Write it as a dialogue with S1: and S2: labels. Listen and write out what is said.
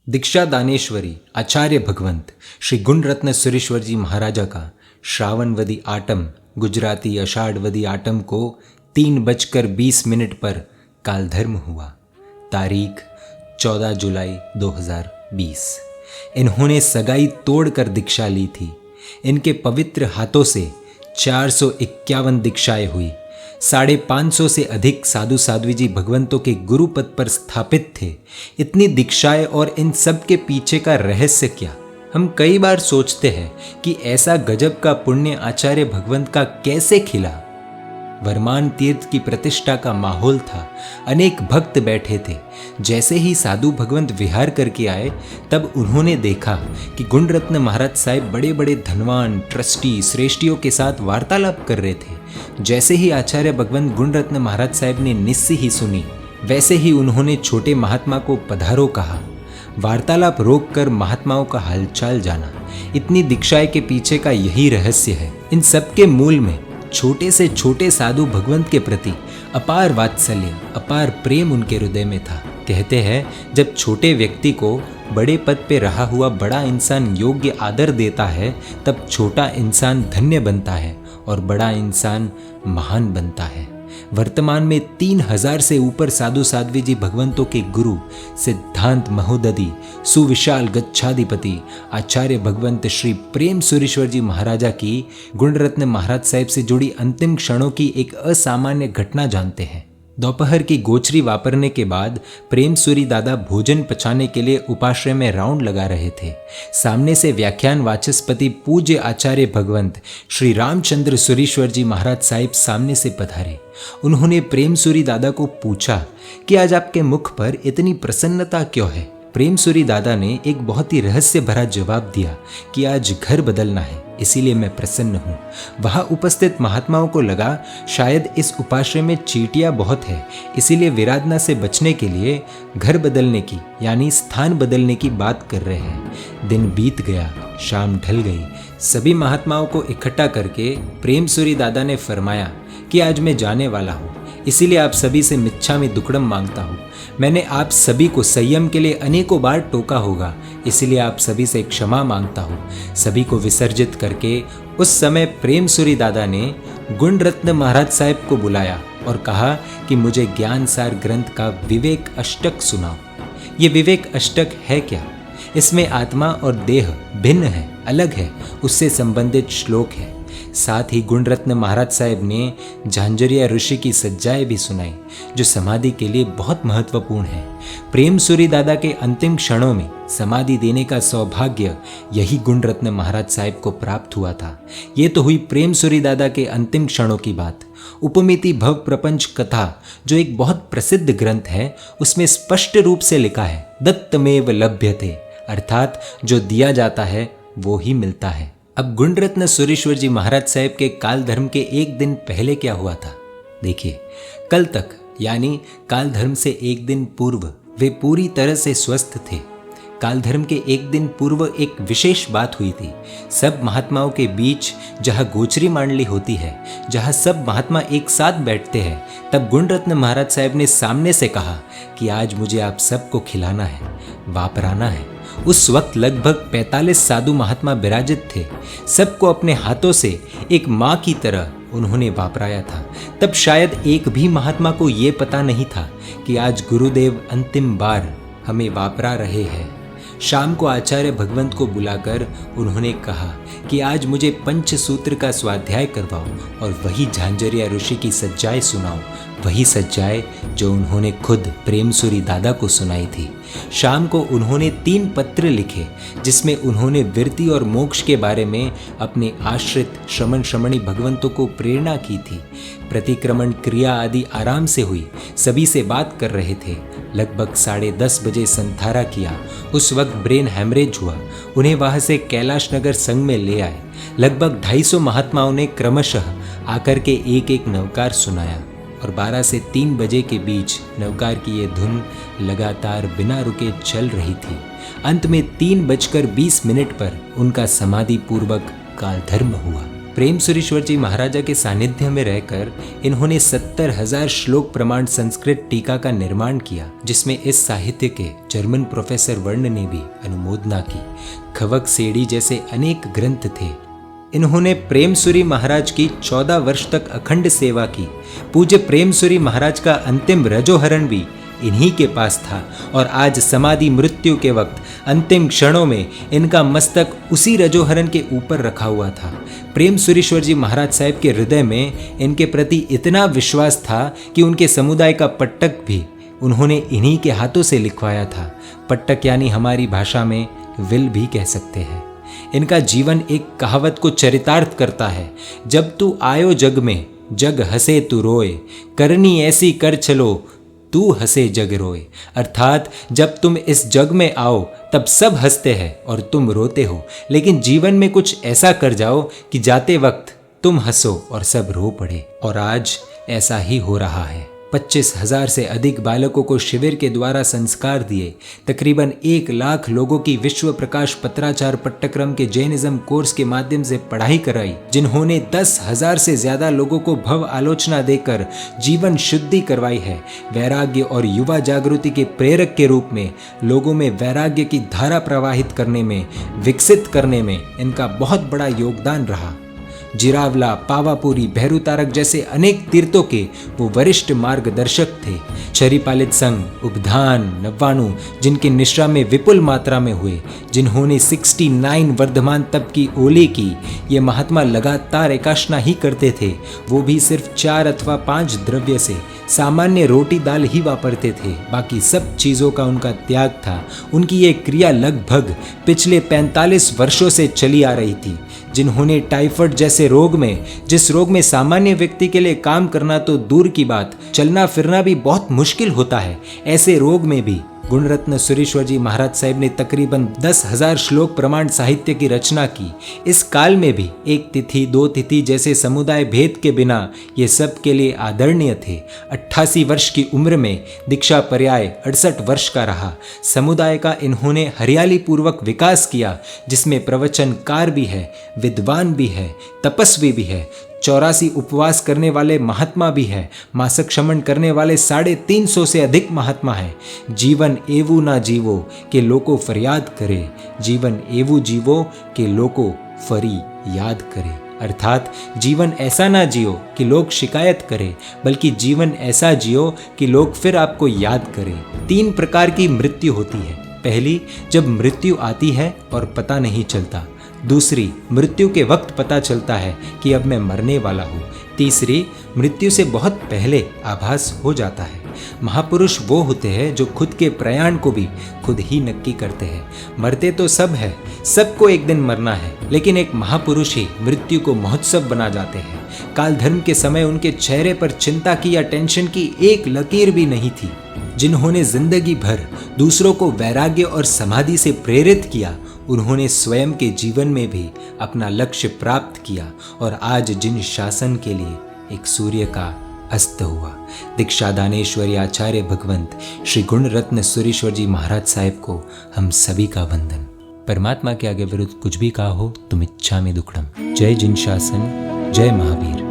S1: दीक्षा दानेश्वरी आचार्य भगवंत श्री गुणरत्न सुरेश्वर जी महाराजा का श्रावणवदी atom Gujarati अषाढ़वदी atom को 3:20 पर कालधर्म हुआ। तारीख 14 जुलाई 2020। इन्होंने सगाई तोड़कर दीक्षा ली थी। इनके पवित्र हाथों से 451 दीक्षाएं हुई। 550 से अधिक साधु साध्वी जी भगवंतों के गुरु पद पर स्थापित थे। इतनी दीक्षाएं और इन सब के पीछे का रहस्य क्या? हम कई बार सोचते हैं कि ऐसा गजब का पुण्य आचार्य भगवंत का कैसे खिला। वर्मान तीर्थ की प्रतिष्ठा का माहौल था। अनेक भक्त बैठे थे। जैसे ही साधु भगवंत विहार करके आए तब उन्होंने देखा कि गुणरत्न महाराज साहब बड़े बड़े धनवान ट्रस्टी श्रेष्ठियों के साथ वार्तालाप कर रहे थे। जैसे ही आचार्य भगवंत गुणरत्न महाराज साहब ने निस्सी ही सुनी, वैसे ही उन्होंने छोटे महात्मा को पधारो कहा। वार्तालाप रोक कर महात्माओं का हालचाल जाना। इतनी दीक्षाएं के पीछे का यही रहस्य है। इन सब के मूल में छोटे से छोटे साधु भगवंत के प्रति अपार वात्सल्य, अपार प्रेम उनके हृदय में था। कहते हैं जब छोटे व्यक्ति को बड़े पद पे रहा हुआ बड़ा इंसान योग्य आदर देता है तब छोटा इंसान धन्य बनता है और बड़ा इंसान महान बनता है। वर्तमान में 3000 से ऊपर साधु साध्वी जी भगवंतों के गुरु सिद्धांत महोदधि सुविशाल गच्छाधिपति आचार्य भगवंत श्री प्रेम सुरेश्वर जी महाराजा की गुणरत्न महाराज साहब से जुड़ी अंतिम क्षणों की एक असामान्य घटना जानते हैं। दोपहर की गोचरी वापरने के बाद प्रेम सूरी दादा भोजन पचाने के लिए उपाश्रय में राउंड लगा रहे थे। सामने से व्याख्यान वाचस्पति पूज्य आचार्य भगवंत श्री रामचंद्र सुरेश्वर जी महाराज साहिब सामने से पधारे। उन्होंने प्रेम सूरी दादा को पूछा कि आज आपके मुख पर इतनी प्रसन्नता क्यों है। प्रेम सूरी दादा ने एक बहुत ही रहस्य भरा जवाब दिया कि आज घर बदलना है, इसीलिए मैं प्रसन्न हूँ। वहाँ उपस्थित महात्माओं को लगा शायद इस उपाश्रय में चींटियाँ बहुत है, इसीलिए विराधना से बचने के लिए घर बदलने की यानी स्थान बदलने की बात कर रहे हैं। दिन बीत गया, शाम ढल गई। सभी महात्माओं को इकट्ठा करके प्रेम सूरी दादा ने फरमाया कि आज मैं जाने वाला हूँ, इसीलिए आप सभी से मिच्छामि दुक्कडम मांगता हूँ। मैंने आप सभी को संयम के लिए अनेकों बार टोका होगा, इसलिए आप सभी से क्षमा मांगता हूँ। सभी को विसर्जित करके उस समय प्रेम सूरी दादा ने गुणरत्न महाराज साहब को बुलाया और कहा कि मुझे ज्ञान सार ग्रंथ का विवेक अष्टक सुनाओ। ये विवेक अष्टक है क्या? इसमें आत्मा और देह भिन्न है, अलग है, उससे संबंधित श्लोक है। साथ ही गुणरत्न महाराज साहब ने झांझरिया ऋषि की सज्जाएं भी सुनाई जो समाधि के लिए बहुत महत्वपूर्ण है। प्रेम सूरी दादा के अंतिम क्षणों में समाधि देने का सौभाग्य यही गुणरत्न महाराज साहब को प्राप्त हुआ था। ये तो हुई प्रेम सूरी दादा के अंतिम क्षणों की बात। उपमिति भव प्रपंच कथा जो एक बहुत प्रसिद्ध ग्रंथ है, उसमें स्पष्ट रूप से लिखा है दत्तमेव लभ्यते, अर्थात जो दिया जाता है वो ही मिलता है। अब गुणरत्न सुरेश्वर जी महाराज साहब के काल धर्म के एक दिन पहले क्या हुआ था देखिए। कल तक यानी काल धर्म से एक दिन पूर्व वे पूरी तरह से स्वस्थ थे। काल धर्म के एक दिन पूर्व एक विशेष बात हुई थी। सब महात्माओं के बीच जहाँ गोचरी मांडली होती है, जहाँ सब महात्मा एक साथ बैठते हैं, तब गुणरत्न महाराज साहब ने सामने से कहा कि आज मुझे आप सबको खिलाना है, वापराना है। उस वक्त लगभग 45 साधु महात्मा विराजित थे। सबको अपने हाथों से एक माँ की तरह उन्होंने वापराया था। तब शायद एक भी महात्मा को ये पता नहीं था कि आज गुरुदेव अंतिम बार हमें वापरा रहे हैं। शाम को आचार्य भगवंत को बुलाकर उन्होंने कहा कि आज मुझे पंचसूत्र का स्वाध्याय करवाओ और वही झांझरिया ऋषि की सज्जाएं सुनाओ, वही सज्जाएं जो उन्होंने खुद प्रेम सूरी दादा को सुनाई थी। शाम को उन्होंने 3 पत्र लिखे जिसमें उन्होंने वृत्ति और मोक्ष के बारे में अपने आश्रित श्रमण श्रमणी भगवंतों को प्रेरणा की थी। प्रतिक्रमण क्रिया आदि आराम से हुई। सभी से बात कर रहे थे। लगभग 10:30 बजे संथारा किया। उस वक्त ब्रेन हैमरेज हुआ। उन्हें वहां से कैलाश नगर संघ में ले आए। लगभग 250 महात्माओं ने क्रमशः आकर के एक एक नवकार सुनाया और 12 से 3 बजे के बीच नवकार की ये धुन लगातार बिना रुके चल रही थी। अंत में 3:20 पर उनका समाधि पूर्वक कालधर्म हुआ। प्रेम सुरीश्वर जी महाराजा के सानिध्य में रहकर इन्होंने 70,000 श्लोक प्रमाण संस्कृत टीका का निर्माण किया, जिसमें इस साहित्य के जर्मन प्रोफेसर वर्ण ने भी अनुमोदना की। खवक सेड़ी जैसे अनेक ग्रंथ थे। इन्होंने प्रेमसुरी महाराज की 14 वर्ष तक अखंड सेवा की। पूज्य प्रेमसुरी महाराज का अंतिम रजोहरण भी इन्हीं के पास था और आज समाधि मृत्यु के वक्त अंतिम क्षणों में इनका मस्तक उसी रजोहरण के ऊपर रखा हुआ था। प्रेम सुरीश्वर जी महाराज साहब के हृदय में इनके प्रति इतना विश्वास था कि उनके समुदाय का पट्टक भी उन्होंने इन्हीं के हाथों से लिखवाया था। पट्टक यानी हमारी भाषा में विल भी कह सकते हैं। इनका जीवन एक कहावत को चरितार्थ करता है, जब तू आयो जग में जग हंसे तू रोए, करनी ऐसी कर चलो तू हंसे जग रोए। अर्थात जब तुम इस जग में आओ तब सब हंसते हैं और तुम रोते हो, लेकिन जीवन में कुछ ऐसा कर जाओ कि जाते वक्त तुम हंसो और सब रो पड़े। और आज ऐसा ही हो रहा है। 25,000 से अधिक बालकों को शिविर के द्वारा संस्कार दिए, तकरीबन 1 लाख लोगों की विश्व प्रकाश पत्राचार पट्टक्रम के जैनिज्म कोर्स के माध्यम से पढ़ाई कराई, जिन्होंने 10,000 से ज्यादा लोगों को भव आलोचना देकर जीवन शुद्धि करवाई है। वैराग्य और युवा जागृति के प्रेरक के रूप में लोगों में वैराग्य की धारा प्रवाहित करने में, विकसित करने में इनका बहुत बड़ा योगदान रहा। जिरावला, पावापुरी, भैरू तारक जैसे अनेक तीर्थों के वो वरिष्ठ मार्गदर्शक थे। शरीपालित संघ, उपधान, नव्वाणु जिनके निश्रा में विपुल मात्रा में हुए, जिन्होंने 69 वर्धमान तप की ओले की, ये महात्मा लगातार एकाशना ही करते थे। वो भी सिर्फ 4 अथवा 5 द्रव्य से सामान्य रोटी दाल ही वापरते थे, बाकी सब चीज़ों का उनका त्याग था। उनकी ये क्रिया लगभग पिछले 45 वर्षों से चली आ रही थी। जिन्होंने टाइफाइड जैसे रोग में, जिस रोग में सामान्य व्यक्ति के लिए काम करना तो दूर की बात, चलना फिरना भी बहुत मुश्किल होता है, ऐसे रोग में भी गुणरत्न सुरीश्वर जी महाराज साहब ने तकरीबन 10,000 श्लोक प्रमाण साहित्य की रचना की। इस काल में भी 1 तिथि 2 तिथि जैसे समुदाय भेद के बिना ये सब के लिए आदरणीय थे। 88 वर्ष की उम्र में दीक्षा पर्याय 68 वर्ष का रहा। समुदाय का इन्होंने हरियाली पूर्वक विकास किया, जिसमें प्रवचनकार भी है, विद्वान भी है, तपस्वी भी है, 84 उपवास करने वाले महात्मा भी है, मासक क्षमण करने वाले 350 से अधिक महात्मा है। जीवन एवं ना जीवो के लोको फरियाद करे, जीवन एवं जीवो के लोको फरी याद करे। अर्थात जीवन ऐसा ना जियो कि लोग शिकायत करें, बल्कि जीवन ऐसा जियो कि लोग फिर आपको याद करें। 3 प्रकार की मृत्यु होती है। पहली, जब मृत्यु आती है और पता नहीं चलता। दूसरी, मृत्यु के वक्त पता चलता है कि अब मैं मरने वाला हूँ। तीसरी, मृत्यु से बहुत पहले आभास हो जाता है। महापुरुष वो होते हैं जो खुद के प्रयाण को भी खुद ही नक्की करते हैं। मरते तो सब है, सबको एक दिन मरना है, लेकिन एक महापुरुष ही मृत्यु को महोत्सव बना जाते हैं। काल धर्म के समय उनके चेहरे पर चिंता की या टेंशन की एक लकीर भी नहीं थी। जिन्होंने जिंदगी भर दूसरों को वैराग्य और समाधि से प्रेरित किया, उन्होंने स्वयं के जीवन में भी अपना लक्ष्य प्राप्त किया और आज जिन शासन के लिए एक सूर्य का अस्त हुआ। दीक्षादानेश्वरी आचार्य भगवंत श्री गुणरत्न सुरीश्वर जी महाराज साहब को हम सभी का वंदन। परमात्मा के आगे विरुद्ध कुछ भी कहा हो तुम इच्छा में दुक्कड़म। जय जिन शासन, जय महावीर।